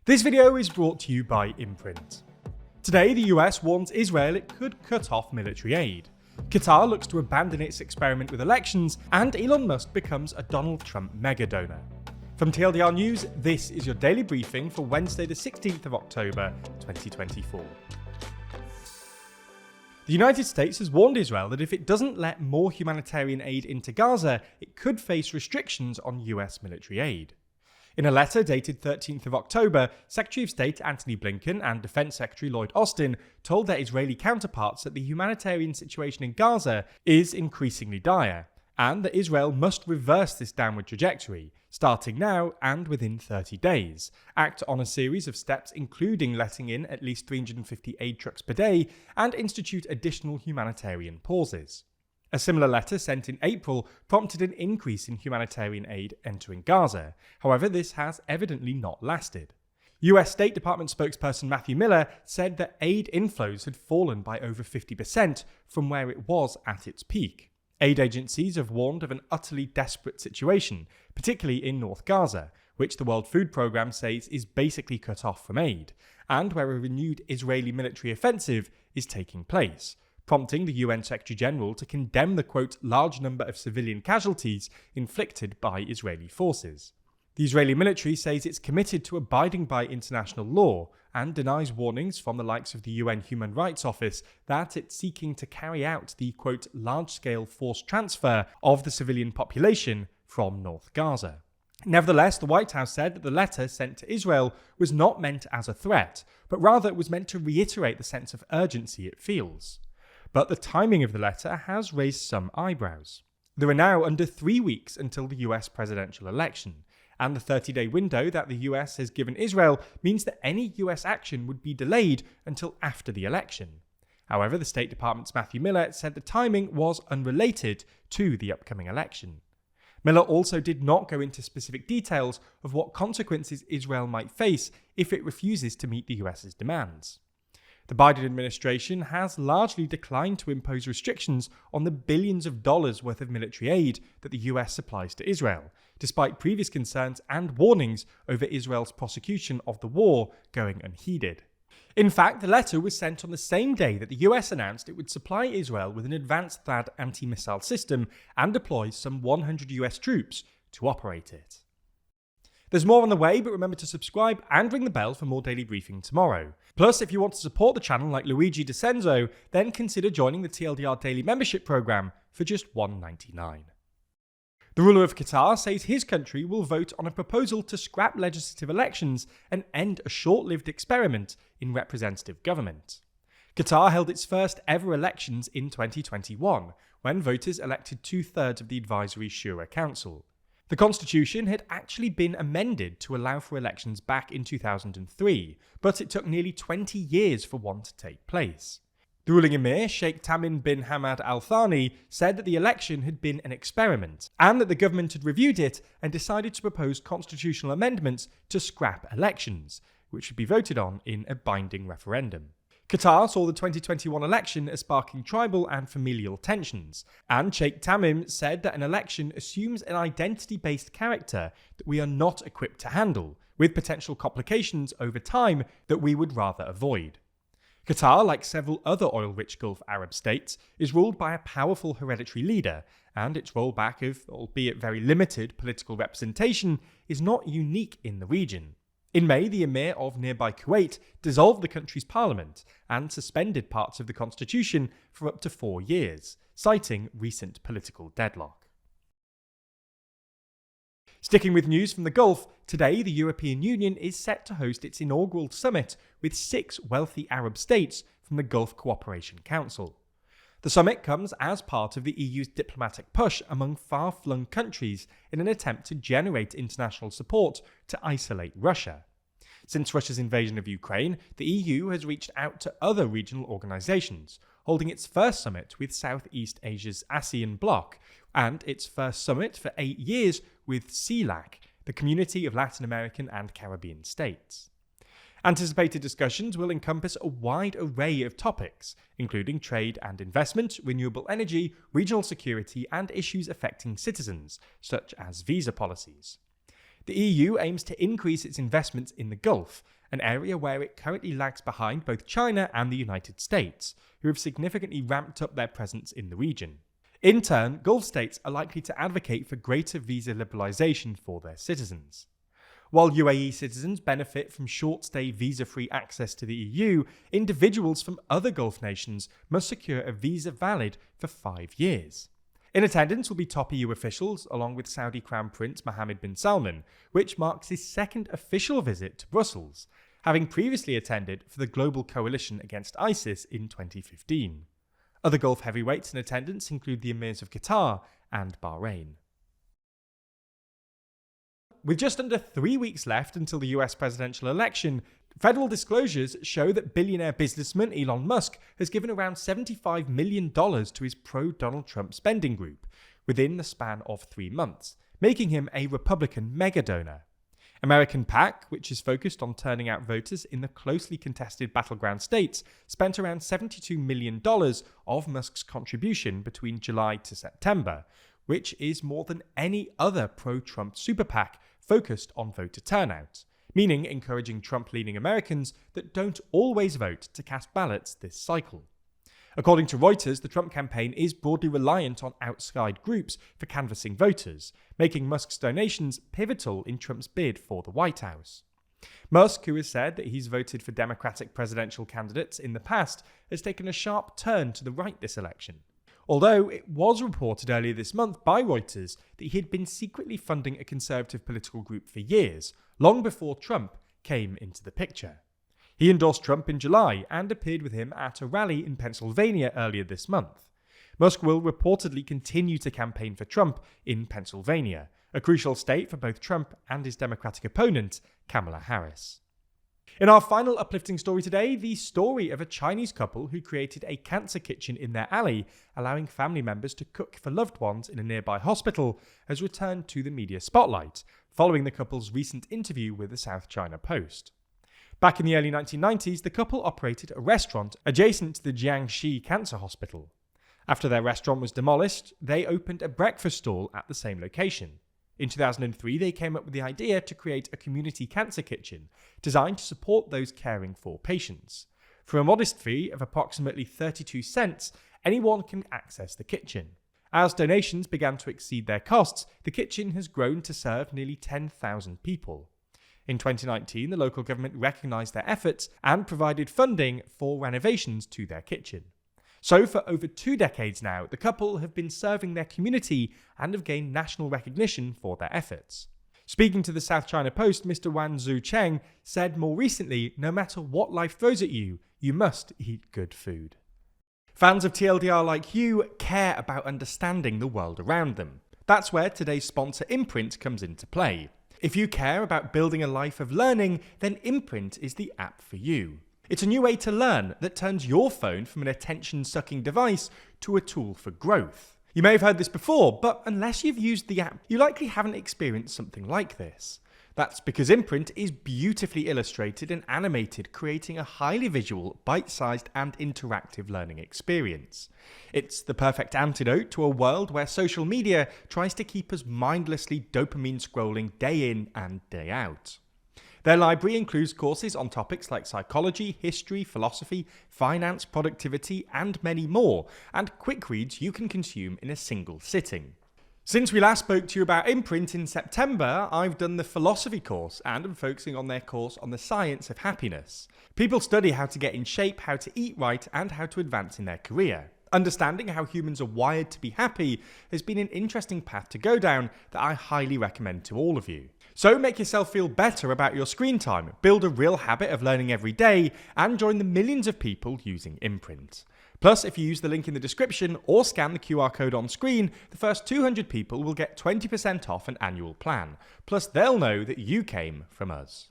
This video is brought to you by Imprint. Today, the US warns Israel it could cut off military aid. Qatar looks to abandon its experiment with elections, and Elon Musk becomes a Donald Trump mega-donor. From TLDR News, this is your daily briefing for Wednesday the 16th of October, 2024. The United States has warned Israel that if it doesn't let more humanitarian aid into Gaza, it could face restrictions on US military aid. In a letter dated 13th of October, Secretary of State Antony Blinken and Defense Secretary Lloyd Austin told their Israeli counterparts that the humanitarian situation in Gaza is increasingly dire, and that Israel must reverse this downward trajectory, starting now and within 30 days, act on a series of steps including letting in at least 350 aid trucks per day, and institute additional humanitarian pauses. A similar letter sent in April prompted an increase in humanitarian aid entering Gaza. However, this has evidently not lasted. US State Department spokesperson Matthew Miller said that aid inflows had fallen by over 50% from where it was at its peak. Aid agencies have warned of an utterly desperate situation, particularly in North Gaza, which the World Food Programme says is basically cut off from aid, and where a renewed Israeli military offensive is taking place, prompting the UN Secretary-General to condemn the, quote, large number of civilian casualties inflicted by Israeli forces. The Israeli military says it's committed to abiding by international law and denies warnings from the likes of the UN Human Rights Office that it's seeking to carry out the, quote, large-scale forced transfer of the civilian population from North Gaza. Nevertheless, the White House said that the letter sent to Israel was not meant as a threat, but rather was meant to reiterate the sense of urgency it feels. But the timing of the letter has raised some eyebrows. There are now under 3 weeks until the US presidential election, and the 30-day window that the US has given Israel means that any US action would be delayed until after the election. However, the State Department's Matthew Miller said the timing was unrelated to the upcoming election. Miller also did not go into specific details of what consequences Israel might face if it refuses to meet the US's demands. The Biden administration has largely declined to impose restrictions on the billions of dollars worth of military aid that the US supplies to Israel, despite previous concerns and warnings over Israel's prosecution of the war going unheeded. In fact, the letter was sent on the same day that the US announced it would supply Israel with an advanced THAAD anti-missile system and deploy some 100 US troops to operate it. There's more on the way, but remember to subscribe and ring the bell for more daily briefing tomorrow. Plus, if you want to support the channel like Luigi DeCenzo, then consider joining the TLDR Daily Membership Program for just $1.99. The ruler of Qatar says his country will vote on a proposal to scrap legislative elections and end a short-lived experiment in representative government. Qatar held its first ever elections in 2021, when voters elected 2/3 of the Advisory Shura Council. The constitution had actually been amended to allow for elections back in 2003, but it took nearly 20 years for one to take place. The ruling emir, Sheikh Tamim bin Hamad Al Thani, said that the election had been an experiment, and that the government had reviewed it and decided to propose constitutional amendments to scrap elections, which should be voted on in a binding referendum. Qatar saw the 2021 election as sparking tribal and familial tensions, and Sheikh Tamim said that an election assumes an identity-based character that we are not equipped to handle, with potential complications over time that we would rather avoid. Qatar, like several other oil-rich Gulf Arab states, is ruled by a powerful hereditary leader, and its rollback of, albeit very limited, political representation is not unique in the region. In May, the emir of nearby Kuwait dissolved the country's parliament and suspended parts of the constitution for up to 4 years, citing recent political deadlock. Sticking with news from the Gulf, today the European Union is set to host its inaugural summit with 6 wealthy Arab states from the Gulf Cooperation Council. The summit comes as part of the EU's diplomatic push among far-flung countries in an attempt to generate international support to isolate Russia. Since Russia's invasion of Ukraine, the EU has reached out to other regional organisations, holding its first summit with Southeast Asia's ASEAN bloc, and its first summit for 8 years with CELAC, the Community of Latin American and Caribbean States. Anticipated discussions will encompass a wide array of topics, including trade and investment, renewable energy, regional security, and issues affecting citizens, such as visa policies. The EU aims to increase its investments in the Gulf, an area where it currently lags behind both China and the United States, who have significantly ramped up their presence in the region. In turn, Gulf states are likely to advocate for greater visa liberalisation for their citizens. While UAE citizens benefit from short-stay visa-free access to the EU, individuals from other Gulf nations must secure a visa valid for 5 years. In attendance will be top EU officials, along with Saudi Crown Prince Mohammed bin Salman, which marks his second official visit to Brussels, having previously attended for the Global Coalition Against ISIS in 2015. Other Gulf heavyweights in attendance include the Emirs of Qatar and Bahrain. With just under 3 weeks left until the US presidential election, federal disclosures show that billionaire businessman Elon Musk has given around $75 million to his pro-Donald Trump spending group within the span of 3 months, making him a Republican mega-donor. American PAC, which is focused on turning out voters in the closely contested battleground states, spent around $72 million of Musk's contribution between July to September, which is more than any other pro-Trump super PAC focused on voter turnout, meaning encouraging Trump-leaning Americans that don't always vote to cast ballots this cycle. According to Reuters, the Trump campaign is broadly reliant on outside groups for canvassing voters, making Musk's donations pivotal in Trump's bid for the White House. Musk, who has said that he's voted for Democratic presidential candidates in the past, has taken a sharp turn to the right this election. Although it was reported earlier this month by Reuters that he had been secretly funding a conservative political group for years, long before Trump came into the picture. He endorsed Trump in July and appeared with him at a rally in Pennsylvania earlier this month. Musk will reportedly continue to campaign for Trump in Pennsylvania, a crucial state for both Trump and his Democratic opponent, Kamala Harris. In our final uplifting story today, the story of a Chinese couple who created a cancer kitchen in their alley, allowing family members to cook for loved ones in a nearby hospital, has returned to the media spotlight, following the couple's recent interview with the South China Post. Back in the early 1990s, the couple operated a restaurant adjacent to the Jiangxi Cancer Hospital. After their restaurant was demolished, they opened a breakfast stall at the same location. In 2003, they came up with the idea to create a community cancer kitchen designed to support those caring for patients. For a modest fee of approximately 32 cents, anyone can access the kitchen. As donations began to exceed their costs, the kitchen has grown to serve nearly 10,000 people. In 2019, the local government recognised their efforts and provided funding for renovations to their kitchen. So for over 2 decades now, the couple have been serving their community and have gained national recognition for their efforts. Speaking to the South China Post, Mr. Wan Zhucheng said more recently, no matter what life throws at you, you must eat good food. Fans of TLDR like you care about understanding the world around them. That's where today's sponsor Imprint comes into play. If you care about building a life of learning, then Imprint is the app for you. It's a new way to learn that turns your phone from an attention-sucking device to a tool for growth. You may have heard this before, but unless you've used the app, you likely haven't experienced something like this. That's because Imprint is beautifully illustrated and animated, creating a highly visual, bite-sized and interactive learning experience. It's the perfect antidote to a world where social media tries to keep us mindlessly dopamine scrolling day in and day out. Their library includes courses on topics like psychology, history, philosophy, finance, productivity, and many more, and quick reads you can consume in a single sitting. Since we last spoke to you about Imprint in September, I've done the philosophy course and am focusing on their course on the science of happiness. People study how to get in shape, how to eat right, and how to advance in their career. Understanding how humans are wired to be happy has been an interesting path to go down that I highly recommend to all of you. So make yourself feel better about your screen time, build a real habit of learning every day, and join the millions of people using Imprint. Plus, if you use the link in the description or scan the QR code on screen, the first 200 people will get 20% off an annual plan. Plus, they'll know that you came from us.